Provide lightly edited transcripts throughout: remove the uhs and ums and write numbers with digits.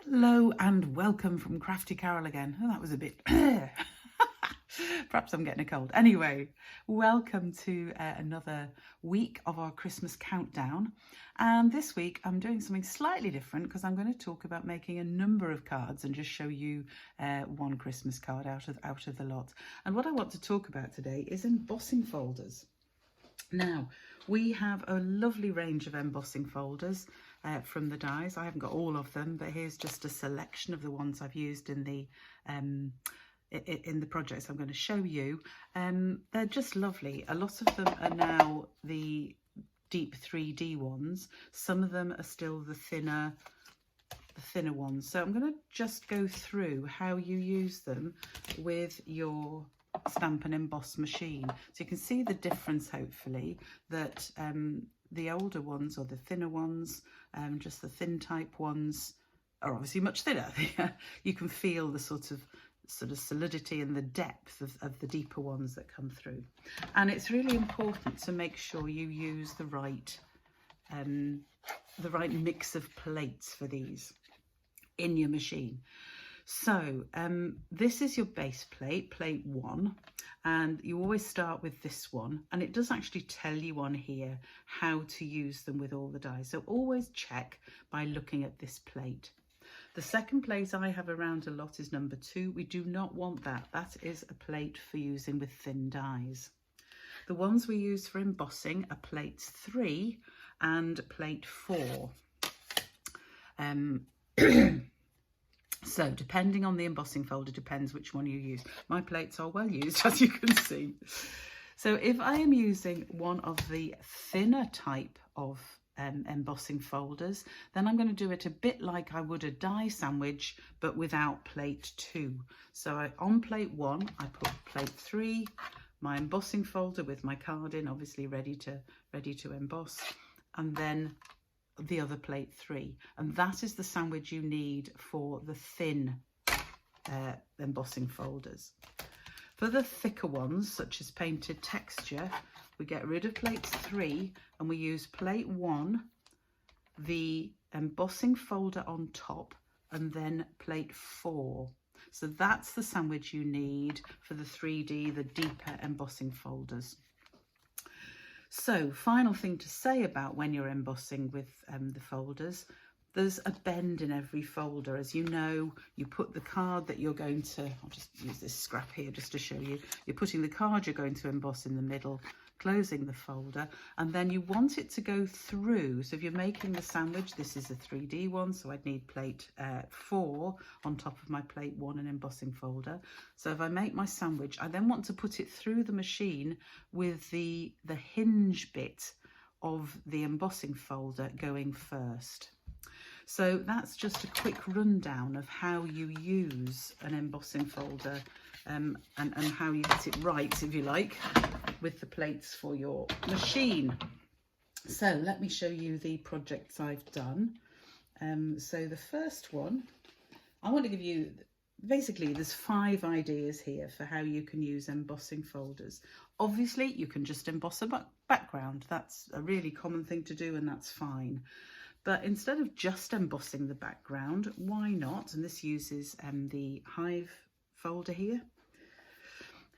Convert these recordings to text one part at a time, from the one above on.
Hello and welcome from Crafty Carol again. Oh, that was a bit... Perhaps I'm getting a cold. Anyway, welcome to another week of our Christmas countdown. And this week I'm doing something slightly different because I'm going to talk about making a number of cards and just show you one Christmas card out of the lot. And what I want to talk about today is embossing folders. Now, we have a lovely range of embossing folders from the dies. I haven't got all of them, but here's just a selection of the ones I've used in the projects I'm going to show you. They're just lovely. A lot of them are now the deep 3D ones. Some of them are still the thinner ones. So I'm going to just go through how you use them with your stamp and emboss machine, so you can see the difference, hopefully, that the older ones or the thinner ones, just the thin type ones, are obviously much thinner. You can feel the sort of solidity and the depth of the deeper ones that come through, and it's really important to make sure you use the right mix of plates for these in your machine. So this is your base plate, plate 1, and you always start with this one, and it does actually tell you on here how to use them with all the dies. So always check by looking at this plate. The second plate I have around a lot is number 2. We do not want that. That is a plate for using with thin dies. The ones we use for embossing are plates 3 and plate 4. So depending on the embossing folder, depends which one you use. My plates are well used, as you can see. So if I am using one of the thinner type of embossing folders, then I'm going to do it a bit like I would a die sandwich, but without plate 2. So on plate 1, I put plate 3, my embossing folder with my card in, obviously ready to emboss, and then the other plate 3, and that is the sandwich you need for the thin embossing folders. For the thicker ones, such as painted texture, we get rid of plate 3 and we use plate 1, the embossing folder on top, and then plate 4. So that's the sandwich you need for the 3D, the deeper embossing folders. So, final thing to say about when you're embossing with the folders, there's a bend in every folder. As you know, you put the card that you're going to, I'll just use this scrap here just to show you, you're putting the card you're going to emboss in the middle, closing the folder, and then you want it to go through. So if you're making the sandwich, this is a 3D one, so I'd need plate 4 on top of my plate 1 and embossing folder. So if I make my sandwich, I then want to put it through the machine with the hinge bit of the embossing folder going first. So that's just a quick rundown of how you use an embossing folder and how you get it right, if you like, with the plates for your machine. So let me show you the projects I've done. So the first one, I want to give you, basically there's 5 ideas here for how you can use embossing folders. Obviously you can just emboss a background. That's a really common thing to do, and that's fine. But instead of just embossing the background, why not? And this uses the Hive folder here.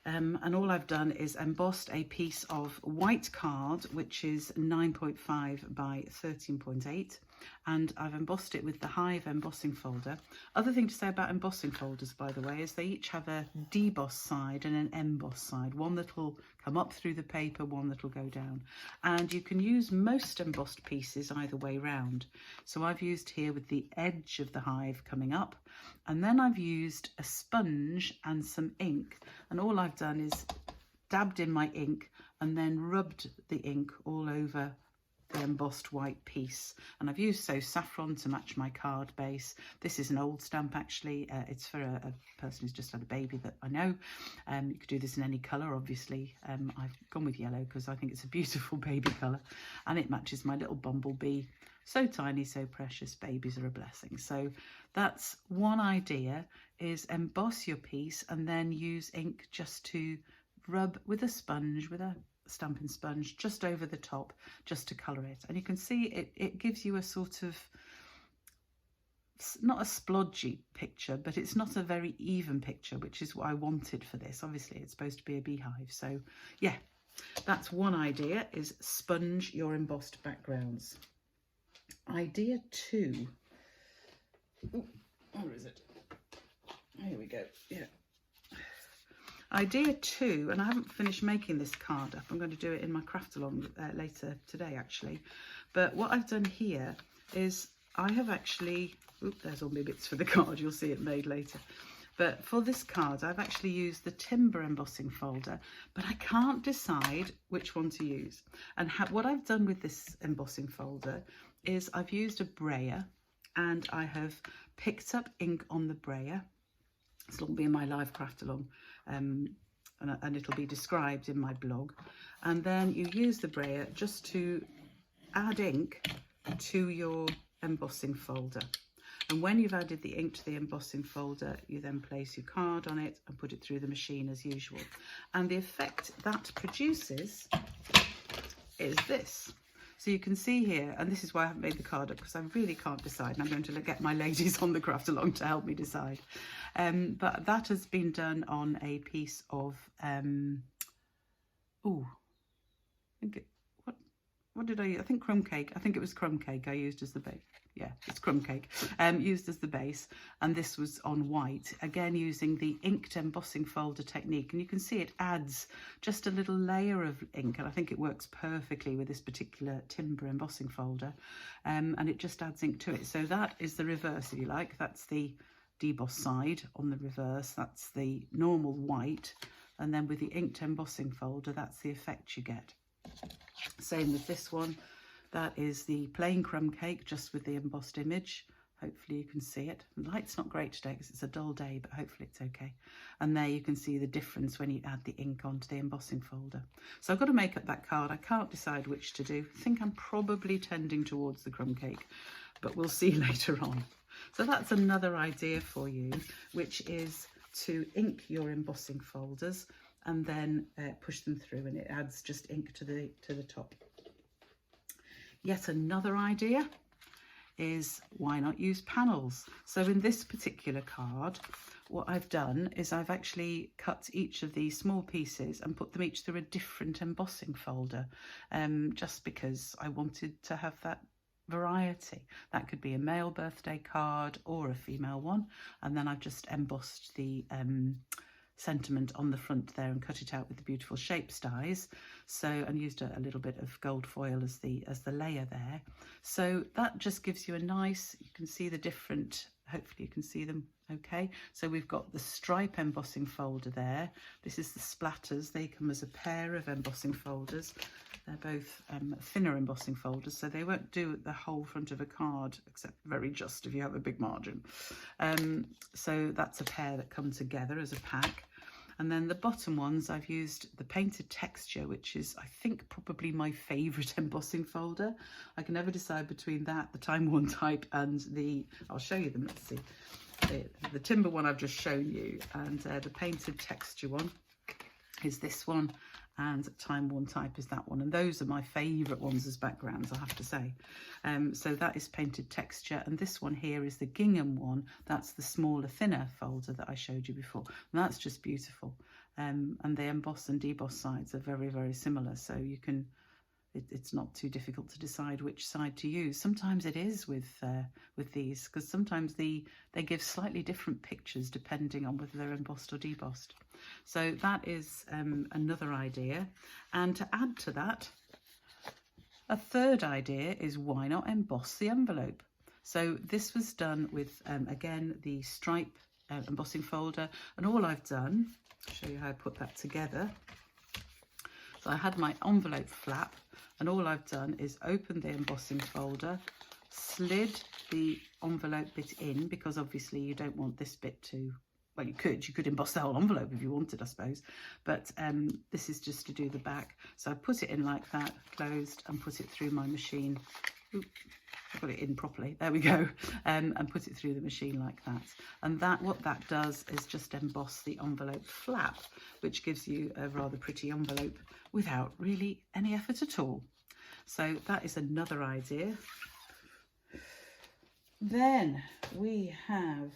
And all I've done is embossed a piece of white card, which is 9.5 by 13.8, and I've embossed it with the Hive embossing folder. Other thing to say about embossing folders, by the way, is they each have a deboss side and an emboss side, one that will come up through the paper, one that will go down. And you can use most embossed pieces either way round. So I've used here with the edge of the Hive coming up, and then I've used a sponge and some ink, and all I've done is dabbed in my ink and then rubbed the ink all over the embossed white piece. And I've used saffron to match my card base. This is an old stamp, actually. It's for a person who's just had a baby that I know. You could do this in any colour, obviously. I've gone with yellow because I think it's a beautiful baby colour, and it matches my little bumblebee. So tiny, so precious. Babies are a blessing. So that's one idea, is emboss your piece and then use ink just to rub with a sponge, with a stamping sponge, just over the top, just to colour it. And you can see it gives you a sort of not a splodgy picture, but it's not a very even picture, which is what I wanted for this. Obviously, it's supposed to be a beehive. So, yeah, that's one idea, is sponge your embossed backgrounds. Idea 2. Ooh, where is it? Here we go. Yeah. Idea 2, and I haven't finished making this card up. I'm going to do it in my craft along later today, actually. But what I've done here is I have actually, there's all my bits for the card. You'll see it made later. But for this card, I've actually used the timber embossing folder, but I can't decide which one to use. And what I've done with this embossing folder is I've used a brayer, and I have picked up ink on the brayer. This will be in my live craft along, and it'll be described in my blog. And then you use the brayer just to add ink to your embossing folder. And when you've added the ink to the embossing folder, you then place your card on it and put it through the machine as usual. And the effect that produces is this. So you can see here, and this is why I haven't made the card up, because I really can't decide, and I'm going to get my ladies on the craft along to help me decide. But that has been done on a piece of, what did I use? I think crumb cake. I think it was crumb cake I used as the base. Yeah, it's crumb cake, used as the base. And this was on white, again using the inked embossing folder technique. And you can see it adds just a little layer of ink. And I think it works perfectly with this particular timber embossing folder. And it just adds ink to it. So that is the reverse, if you like. That's the deboss side on the reverse. That's the normal white. And then with the inked embossing folder, that's the effect you get. Same with this one. That is the plain crumb cake, just with the embossed image. Hopefully you can see it. The light's not great today because it's a dull day, but hopefully it's okay. And there you can see the difference when you add the ink onto the embossing folder. So I've got to make up that card. I can't decide which to do. I think I'm probably tending towards the crumb cake, but we'll see later on. So that's another idea for you, which is to ink your embossing folders and then push them through, and it adds just ink to the top. Yet another idea is, why not use panels? So in this particular card, what I've done is I've actually cut each of these small pieces and put them each through a different embossing folder, just because I wanted to have that variety. That could be a male birthday card or a female one, and then I've just embossed the sentiment on the front there and cut it out with the beautiful shapes dies. So, and used a little bit of gold foil as the layer there. So that just gives you a nice, you can see the different, hopefully you can see them okay. So we've got the stripe embossing folder there. This is the splatters. They come as a pair of embossing folders. They're both thinner embossing folders, so they won't do the whole front of a card, except very just if you have a big margin. So that's a pair that come together as a pack. And then the bottom ones, I've used the painted texture, which is, I think, probably my favourite embossing folder. I can never decide between that, the time-worn type, and the, I'll show you them, let's see. The timber one I've just shown you, and the painted texture one is this one, and time-worn type is that one. And those are my favourite ones as backgrounds, I have to say. So that is painted texture, and this one here is the gingham one. That's the smaller, thinner folder that I showed you before. And that's just beautiful. And the emboss and deboss sides are very, very similar. So you can, it's not too difficult to decide which side to use. Sometimes it is with these, because sometimes they give slightly different pictures depending on whether they're embossed or debossed. So that is another idea. And to add to that, a third idea is, why not emboss the envelope? So this was done with, again, the stripe embossing folder. And all I've done, I'll show you how I put that together. So I had my envelope flap, and all I've done is open the embossing folder, slid the envelope bit in, because obviously you don't want this bit to, well, you could emboss the whole envelope if you wanted, I suppose, but this is just to do the back. So I put it in like that, closed, and put it through my machine. Oop, I got it in properly, there we go, and put it through the machine like that. And that, what that does is just emboss the envelope flap, which gives you a rather pretty envelope without really any effort at all. So that is another idea. Then we have,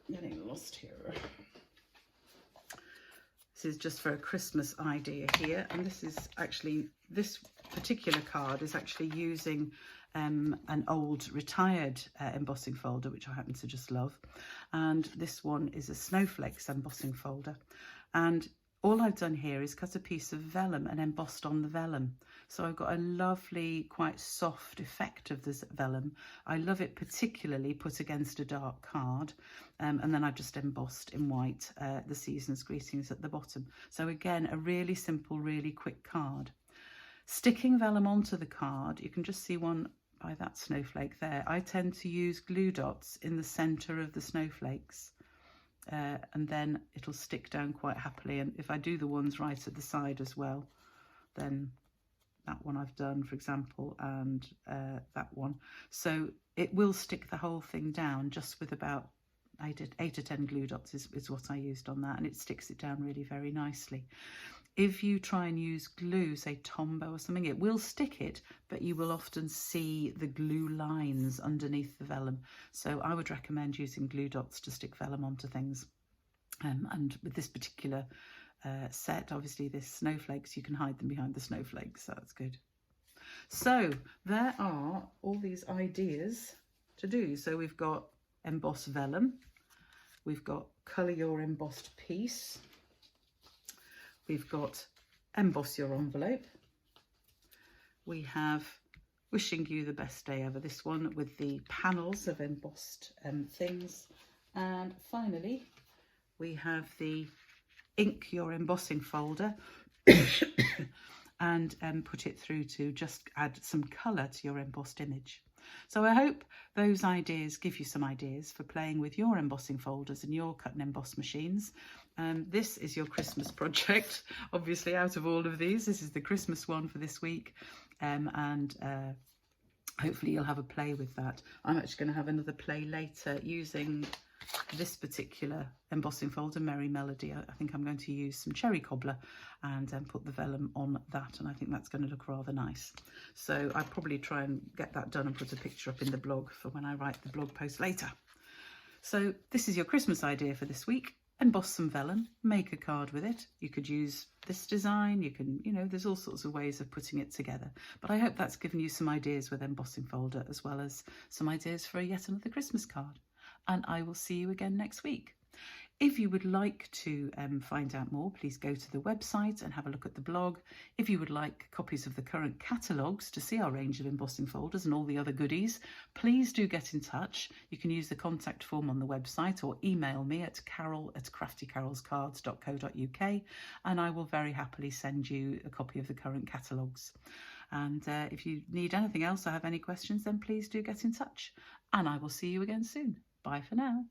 getting lost here. This is just for a Christmas idea here, and this is actually, this particular card is actually using an old retired embossing folder, which I happen to just love. And this one is a snowflakes embossing folder. And all I've done here is cut a piece of vellum and embossed on the vellum. So I've got a lovely, quite soft effect of this vellum. I love it particularly put against a dark card. And then I've just embossed in white the season's greetings at the bottom. So again, a really simple, really quick card. Sticking vellum onto the card, you can just see one by that snowflake there. I tend to use glue dots in the centre of the snowflakes. And then it'll stick down quite happily. And if I do the ones right at the side as well, then that one I've done, for example, and that one. So it will stick the whole thing down just with about 8 or 10 glue dots is what I used on that, and it sticks it down really very nicely. If you try and use glue, say Tombow or something, it will stick it, but you will often see the glue lines underneath the vellum. So I would recommend using glue dots to stick vellum onto things. And with this particular set, obviously this snowflakes, you can hide them behind the snowflakes, so that's good. So there are all these ideas to do. So we've got emboss vellum, we've got colour your embossed piece, we've got emboss your envelope, we have wishing you the best day ever, this one with the panels of embossed things, and finally we have the ink your embossing folder and put it through to just add some colour to your embossed image. So I hope those ideas give you some ideas for playing with your embossing folders and your cut and emboss machines. This is your Christmas project. Obviously, out of all of these, this is the Christmas one for this week. Hopefully you'll have a play with that. I'm actually going to have another play later using this particular embossing folder, Merry Melody. I think I'm going to use some cherry cobbler and put the vellum on that, and I think that's going to look rather nice. So I'll probably try and get that done and put a picture up in the blog for when I write the blog post later. So this is your Christmas idea for this week. Emboss some vellum, make a card with it. You could use this design, you can, there's all sorts of ways of putting it together. But I hope that's given you some ideas with embossing folder, as well as some ideas for yet another Christmas card. And I will see you again next week. If you would like to find out more, please go to the website and have a look at the blog. If you would like copies of the current catalogues to see our range of embossing folders and all the other goodies, please do get in touch. You can use the contact form on the website or email me at carol@craftycarolscards.co.uk, and I will very happily send you a copy of the current catalogues. And if you need anything else or have any questions, then please do get in touch. And I will see you again soon. Bye for now.